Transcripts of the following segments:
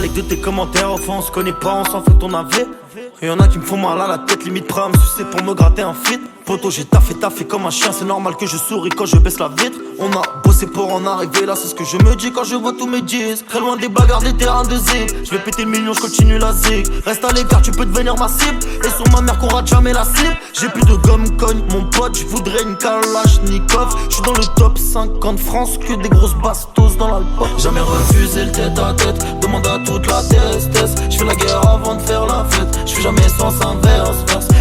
Malik de tes commentaires, enfin on se connaît pas, on s'en fait ton avis. Y'en a qui me font mal à la tête, limite prêt à me sucer pour me gratter un fit. Poto j'ai taffé comme un chien, c'est normal que je souris quand je baisse la vitre. On a bossé pour en arriver là, c'est ce que je me dis quand je vois tous mes disques. Très loin des bagarres, des terrains de zig. Je vais péter le million, je continue la zig. Reste à l'écart, tu peux devenir ma cible. Et sur ma mère qu'on rate jamais la cible. J'ai plus de gomme cogne, mon pote, je voudrais une Kalachnikov. Je suis dans le top 50 France, que des grosses bastos dans l'album. Jamais refusé le tête à tête, demande à toute la testesse. Je fais la guerre avant de faire la fête, je fais jamais sens inverse.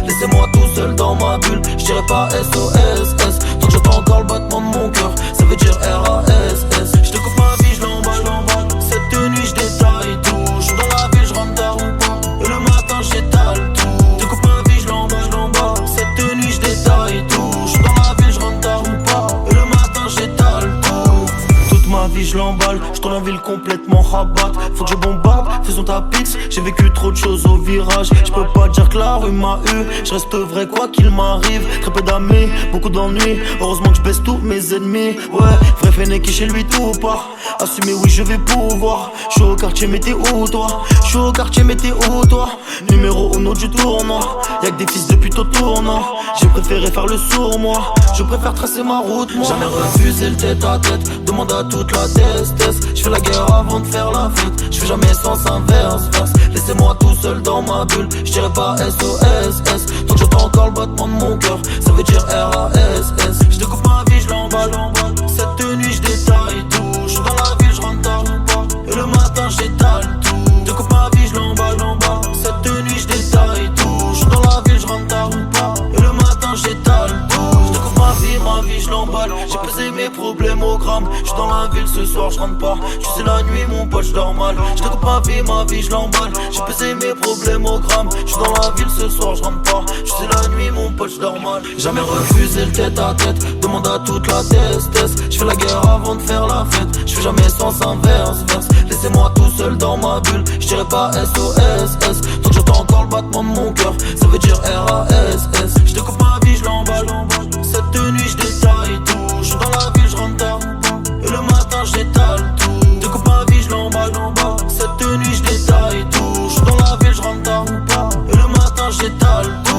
Laissez-moi tout seul dans ma bulle, je dirais pas SOS. Tant que j'entends encore le battement de mon cœur, ça veut dire RASS. Je te coupe ma vie, je l'emballe. Cette nuit je détaille tout. Je suis dans la ville, je rentre tard ou pas. Et le matin j'étale tout. Je te coupe ma vie, je l'emballe. Cette nuit je détaille tout. Je suis dans la ville, je rentre tard ou pas. Et le matin j'étale tout. Toute ma vie je l'emballe, je tourne en ville complètement rabat. Faut que je bombarde, faisons ta pix. J'ai vécu trop de choses au virage. Je peux pas dire que la rue m'a eu. Je reste vrai quoi qu'il m'arrive. Très peu d'amis, beaucoup d'ennuis. Heureusement que je baisse tous mes ennemis. Ouais, vrai fennec chez lui tout part. Assumer oui je vais pouvoir. Je suis au quartier mais t'es où toi? Je suis au quartier mais t'es où toi? Numéro 1 du tournoi. Y'a que des fils de pute au tournant. J'ai préféré faire le sourd moi. Je préfère tracer ma route moi. Jamais refusé le tête à tête, demande à toute la testesse. Je fais la guerre avant de faire la fête. Je fais jamais sens inverse. Laissez-moi tout seul dans ma bulle, je dirais pas SOS. Tant que j'entends encore le battement de mon cœur, ça veut dire RASS. Je découvre ma vie, je l'emballe. Cette nuit je détaille tout. Je suis dans la ville, je rentre tard ou pas. Et le matin j'étale tout. Je découvre ma vie, je l'emballe. Cette nuit je détaille tout. Je suis dans la ville, je rentre tard ou pas. Et le matin j'étale tout. Je découvre ma vie, je l'emballe. J'ai pesé mes problèmes au gramme. Je suis dans la ville ce soir, je rentre pas. Tu sais la nuit mon pote, je dors mal. Je découvre ma vie, je l'emballe. J'ai pesé mes problèmes au gramme. Je suis dans la ville ce soir, je rentre pas. Tu sais la nuit mon pote, je dors mal. Jamais refusé le tête à tête, demande à toute la testesse. Je fais la guerre avant de faire la fête. Je fais jamais sens inverse. Laissez-moi tout seul dans ma bulle, je dirais pas SOS. Tant que j'entends encore le battement de mon cœur, ça veut dire RASS. Je découvre ma vie, je l'emballe. Cette nuit je détaille tout. Je suis dans la ville, je rentre tard ou pas. Et le matin j'étale tout. Je découvre ma vie, je l'emballe. Cette nuit je détaille tout. Je suis dans la ville, je rentre tard ou pas. Et le matin j'étale tout.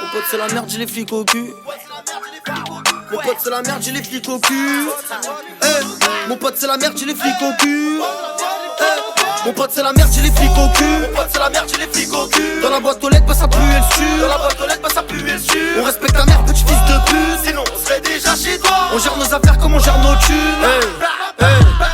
Mon pote c'est la merde, j'ai les flics au cul. Mon pote c'est la merde, j'ai les flics au cul. Mon pote c'est la merde, j'ai les flics au cul. Mon pote c'est la merde, j'ai les flics au cul. Mon pote c'est la merde, j'ai les flics au cul. Dans la boîte aux lettres, bah ça pue et le su. Dans la boîte aux lettres, bah ça pue et le su. On respecte ta mère, petit fils de pute. Sinon on serait déjà chez toi. On gère nos affaires comme on gère nos thunes.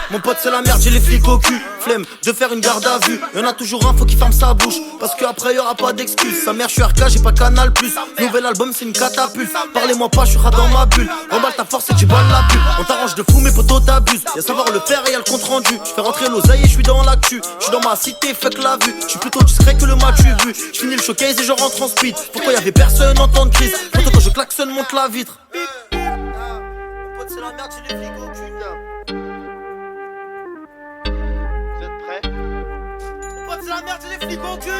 Mon pote c'est la merde, j'ai les flics au cul. Flemme de faire une garde à vue. Y'en a toujours un, faut qu'il ferme sa bouche. Parce qu'après y'aura pas d'excuses. Sa mère, je suis RK, j'ai pas Canal+. Nouvel album, c'est une catapulte. Parlez-moi pas, je suis rat dans ma bulle. Remballe ta force et tu balles la bulle. On t'arrange de fou, mais potos t'abusent. Y'a savoir le faire et y'a le compte rendu. Je fais rentrer l'oseille et je suis dans l'actu. Je suis dans ma cité, fuck la vue. Je suis plutôt discret que le match vu. Je finis le showcase et je rentre en speed. Pourquoi y'avait personne en temps de crise? Pourtant quand je klaxonne, monte la vitre. Mon pote c'est la merde, j'ai les flics au cul. Vous êtes prêts? Mon pote c'est la merde, j'ai les flics au cul.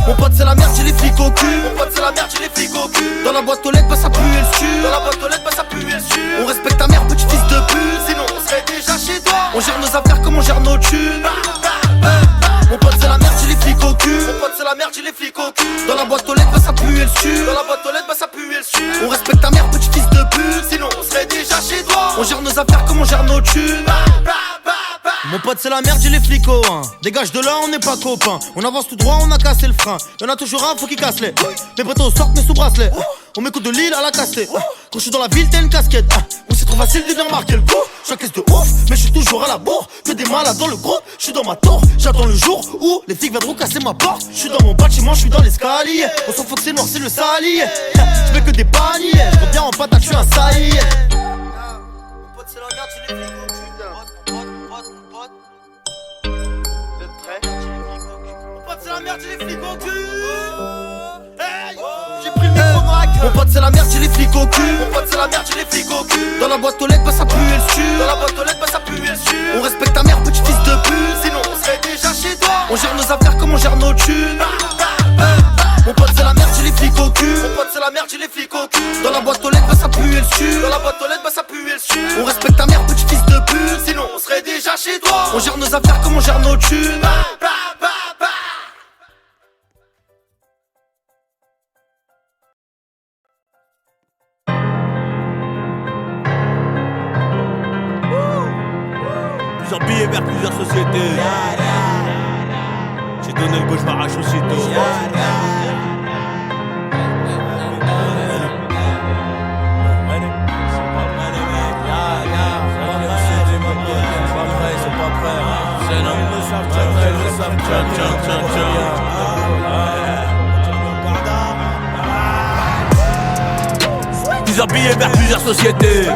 Mon pote c'est la merde, j'ai les flics au cul. Mon pote c'est la merde, j'ai les flics au cul. Dans la boîte aux lettres, bah ça pue et le su. Dans la boîte aux lettres, bah ça pue et le su. On respecte ta mère, petit fils de pute. Sinon on serait déjà chez toi. On gère nos affaires comme on gère nos thunes. Mon pote c'est la merde, j'ai les flics au cul. Mon pote c'est la merde, j'ai les flics au cul. Dans la boîte aux lettres, bah ça pue et le su. Dans la boîte aux lettres, bah ça pue et le su. On respecte ta mère, petit fils de pute. Sinon on serait déjà chez toi. On gère nos affaires comme on gère nos thunes. Mon pote c'est la merde, j'ai les flics au 1. Dégage de là, on n'est pas copains. On avance tout droit, on a cassé le frein. Y'en a toujours un, faut qu'il casse les. Mes potos sortent mes sous-bracelets. On m'écoute de Lille à la cassée. Quand je suis dans la ville, t'as une casquette. On c'est trop facile de bien marquer le coup. J'encaisse de ouf, mais je suis toujours à la bourre. Que des malades dans le groupe, je suis dans ma tour. J'attends le jour où les flics viendront casser ma porte. Je suis dans mon bâtiment, je suis dans l'escalier. On s'en fout que c'est noir, c'est le salier. Je fais que des paniers. Je reviens en patate, je suis un saillie. Mon pote c'est la merde, j'ai les flics au cul. Vous êtes prêts? Mon pote c'est la merde, j'ai les flics au cul. J'ai pris le micro Mac. Mon pote c'est la merde, j'ai les flics au cul. Mon pote c'est la merde, j'ai les flics au cul. Dans la boîte aux lettres, bah ça pue et le su. Dans la boîte aux lettres, bah ça pue et le su. On respecte ta mère, petit fils de pute. Sinon on serait déjà chez toi. On gère nos affaires comme on gère nos thunes. la merde, j'ai les flics au cul. Dans la boîte aux lettres, bah ça pue et le su. Dans la boîte aux lettres, bah ça pue et le su. On respecte ta mère, petit fils de pute. Sinon on serait déjà chez toi. On gère nos affaires comme on gère nos thunes. Bah, bah, bah, bah. Plusieurs billets vers plusieurs sociétés. J'ai donné le go, je m'arrache aussitôt. Plusieurs billets vers plusieurs sociétés.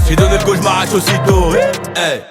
J'ai donné le go, je m'arrache aussitôt. Hey.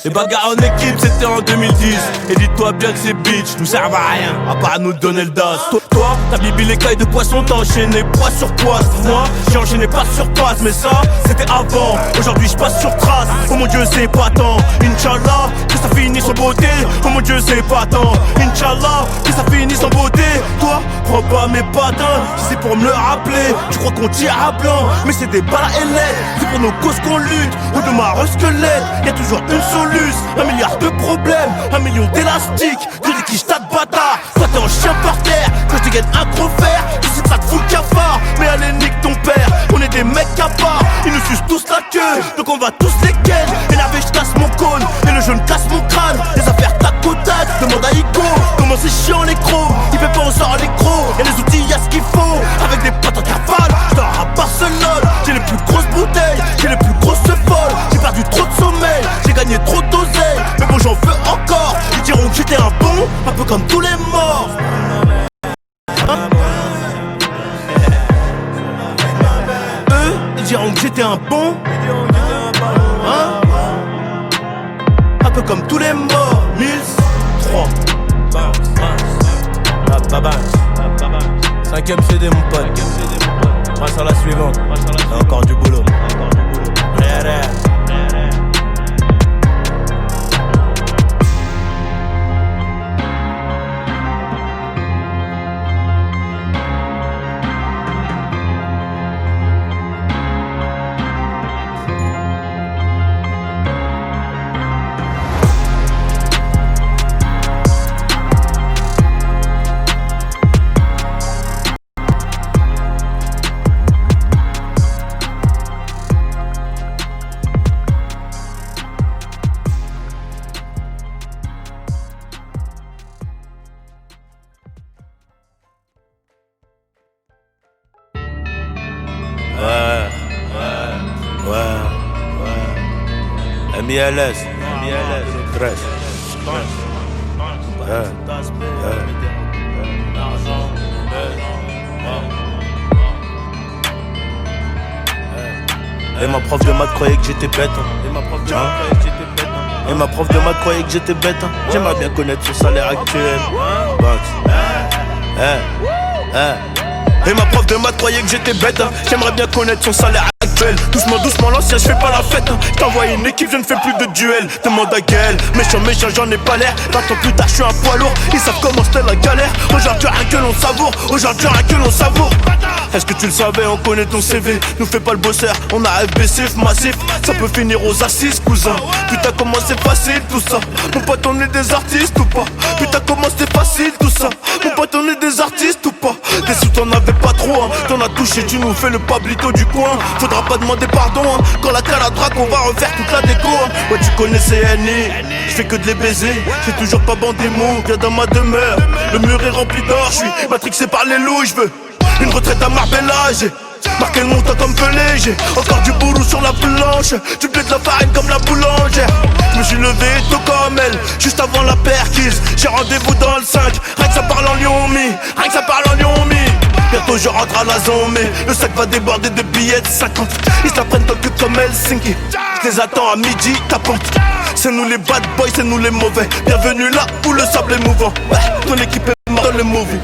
Les bagarres en équipe c'était en 2010. Et dis-toi bien que ces bitches nous servent à rien, à part à nous donner le das. Toi, t'as bibi les cailles de poisson, t'as enchaîné poids sur poids. Moi, j'ai enchaîné pas sur passe. Mais ça, c'était avant, aujourd'hui je passe sur trace. Oh mon Dieu c'est pas tant, Inch'Allah, que ça finisse en beauté. Oh mon Dieu c'est pas tant, Inch'Allah, que ça finisse en beauté. Toi, prends pas mes patins, si c'est pour me le rappeler. Tu crois qu'on tire à blanc, mais c'est des balles à ailettes. C'est pour nos causes qu'on lutte, ou de marre squelette. Y'a toujours une soluce, 1 milliard de problèmes, 1 million d'élastiques. Tu dis qui j't'as de bâtard, toi t'es en chien par terre. Quand je te gagne un gros fer, tu sais que ça te fout le cafard. Mais allez nique ton père, on est des mecs à part. Ils nous sucent tous la queue, donc on va tous les ken. Énervé je casse mon cône, et le jeune casse mon crâne. Les affaires tac au tac, demande à Ico. Comment c'est chiant les crocs, il fait pas on sort les crocs. Y'a les outils, y'a ce qu'il faut, avec des potes en cavale. J'dors à Barcelone, j'ai les plus grosses bouteilles, j'ai les plus grosses folles. J'ai perdu trop de sommeil, j'ai gagné trop d'oseille. Mais bon j'en veux encore, ils diront que j'étais un bon, un peu comme tous les morts. Eux, ils diront que j'étais un bon, hein? Un peu comme tous les morts. 1003 5ème CD mon pote. Passe à la suivante. Y'a encore du boulot. MLS 13. Et ma prof de maths croyait que j'étais bête. Et ma prof de maths croyait que j'étais bête. J'aimerais bien connaître son salaire actuel. Et ma prof de maths croyait que j'étais bête. J'aimerais bien connaître son salaire actuel. Doucement, doucement, l'ancien, je fais pas la fête. J't'envoie une équipe, je ne fais plus de duel. Demande à Gaël, méchant, méchant, j'en ai pas l'air. 20 ans plus tard, je suis un poids lourd. Ils savent comment c'était la galère. Aujourd'hui, rien que l'on savoure. Aujourd'hui, rien que l'on savoure. Est-ce que tu le savais, on connaît ton CV. Nous fais pas le bosseur, on a FBCF massif. Ça peut finir aux assises, cousin. Putain, comment c'est facile tout ça. Mon pote, on est des artistes ou pas. Putain, comment c'est facile tout ça. Mon pote, on est des artistes ou pas. Des sous, t'en avais pas trop, hein. T'en as touché, tu nous fais le pablito du coin. Faudra pas demander pardon, hein. Quand la caladraque, on va refaire toute la déco, hein. Ouais, tu connais CNI, j'fais que de les baiser. J'ai toujours pas bandé mots, viens dans ma demeure. Le mur est rempli d'or, j'suis matrixé par les loups. J'veux une retraite à Marbella, j'ai marqué le montant comme Pelé. J'ai encore du boulot sur la planche. Tu plais de la farine comme la boulangère. Je me suis levé tôt comme elle, juste avant la perquise. J'ai rendez-vous dans le 5, rien que ça parle en Lyon-Mi. Rien que ça parle en Lyon-Mi. Bientôt je rentre à la zone, mais le sac va déborder de billets de 50. Ils se la prennent que comme Helsinki. Je les attends à midi, tapante. C'est nous les bad boys, c'est nous les mauvais. Bienvenue là où le sable est mouvant. Ouais, ton équipe est morte dans le movie.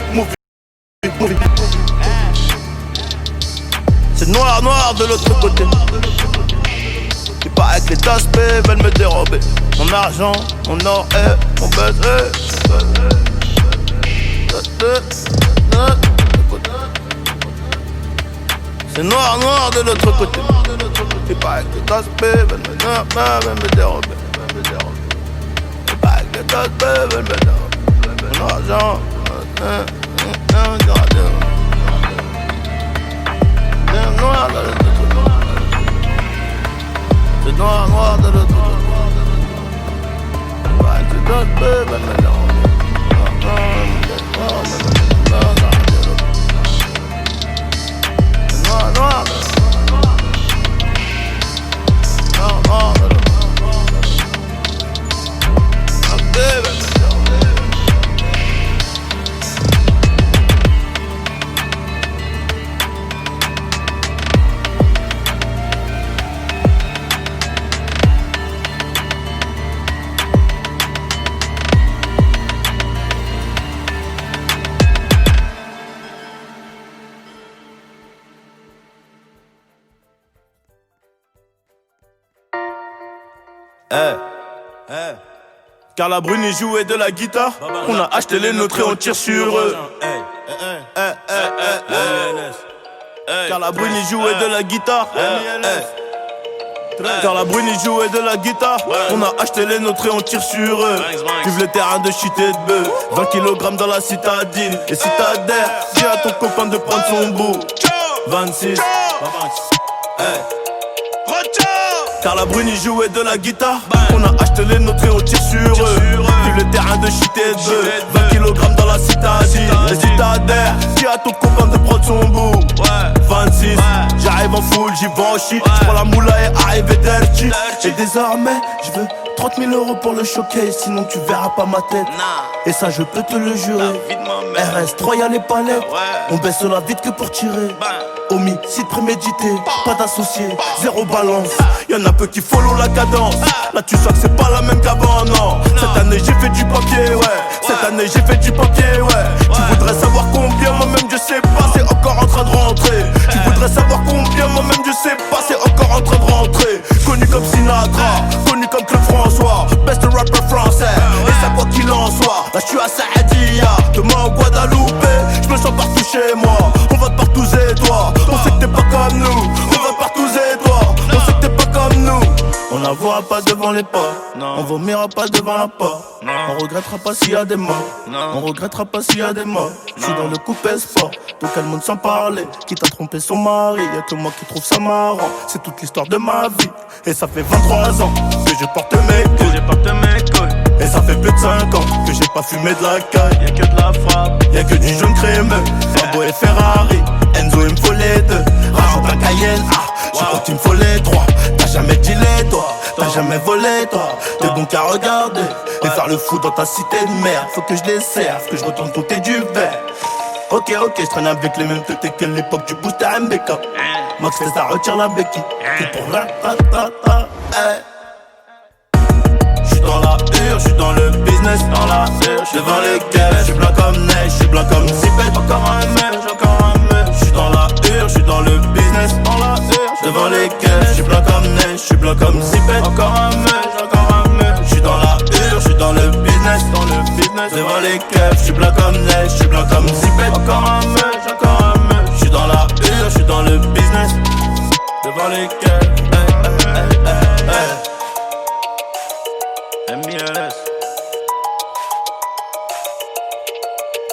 C'est noir, noir de l'autre côté. Il paraît que les aspects veulent me dérober mon argent, mon or et mon buzz. C'est noir, noir de l'autre côté. C'est pas que t'as ce bébé, me dérober. C'est pas que t'as ce bébé, me dérober. L'argent, c'est noir de l'autre côté. C'est noir, noir de l'autre côté. C'est pas que t'as ce bébé, me dérober. Carla Bruni jouait de la guitare. On a acheté les nôtres et on tire sur eux. Carla Bruni jouait de la guitare. Carla Bruni jouait de la guitare. On a acheté les nôtres et on tire sur eux. Vive le terrain de shit et de bœuf. 20 kg dans la citadine. Et si t'as d'air, dis à ton copain de prendre son bout. 26. Carla Bruni jouait de la guitare. On a acheté les nôtres et on tire sur eux. Vive le terrain de shit et de bœuf. 20 kg dans la citadine. Et si t'as d'air, dis à ton copain de prendre son bout. 26, j'arrive en full, j'y vais en shit. J'prends la moula et arrive dirty. Et désormais, je veux 30 000 € pour le showcase. Sinon tu verras pas ma tête. Et ça je peux te le jurer. RS3 y'a les palettes. On baisse la vite que pour tirer. Homicide prémédité, pas d'associé, zéro balance. Y'en a peu qui follow la cadence. Là tu sens que c'est pas la même qu'avant, non. Cette année j'ai fait du papier, ouais. Cette année j'ai fait du papier, ouais. Tu voudrais savoir combien, moi-même je sais pas, c'est encore en train de rentrer. Tu voudrais savoir combien, moi-même je sais pas, c'est encore en train de rentrer. Connu comme Sinatra, connu comme Claude François, best rapper français. Et ça quoi qu'il en soit, là je suis à Saadia, demain au Guadeloupe, je me sens partout chez moi. On va de partout et toi. On sait que t'es pas comme nous, on va partout et toi. On sait que t'es pas comme nous. On n'avouera pas devant les pas, on vomira pas devant la porte. On regrettera pas s'il y a des morts, on regrettera pas s'il y a des morts. J'suis dans le coupé sport, tout le monde sans parler. Qui t'a trompé son mari, y'a que moi qui trouve ça marrant. C'est toute l'histoire de ma vie, et ça fait 23 ans que je porte mes couilles. Et ça fait plus de 5 ans que j'ai pas fumé de la caille. Y'a que de la frappe, y'a que du jaune crémeux. Lambo et Ferrari, Enzo il me faut les deux. Rajoute un Cayenne, je crois qu'il me faut les trois. T'as jamais dealé toi, t'as jamais volé toi. T'es bon qu'à regarder et faire le fou dans ta cité de merde. Faut que je les serve, que je retourne côté du verre. Ok, je traîne avec les mêmes têtes que l'époque du booster MBK. Max fait ça, retire la béquille. Tout pour la J'suis dans la hure, j'suis dans le business, dans la hure, j'suis devant les caisses, j'suis blanc comme neige, j'suis blanc comme Zipette, encore un mec, j'suis dans la hure, j'suis dans le business, dans la hure, devant les caisses, j'suis blanc comme neige, j'suis blanc comme Zipette, encore un mec, j'suis dans la hure, j'suis dans le business, devant les caisses, j'suis blanc comme neige, j'suis blanc comme Zipette, encore un mec, j'suis dans la hure, j'suis dans le business, devant les caisses. MLS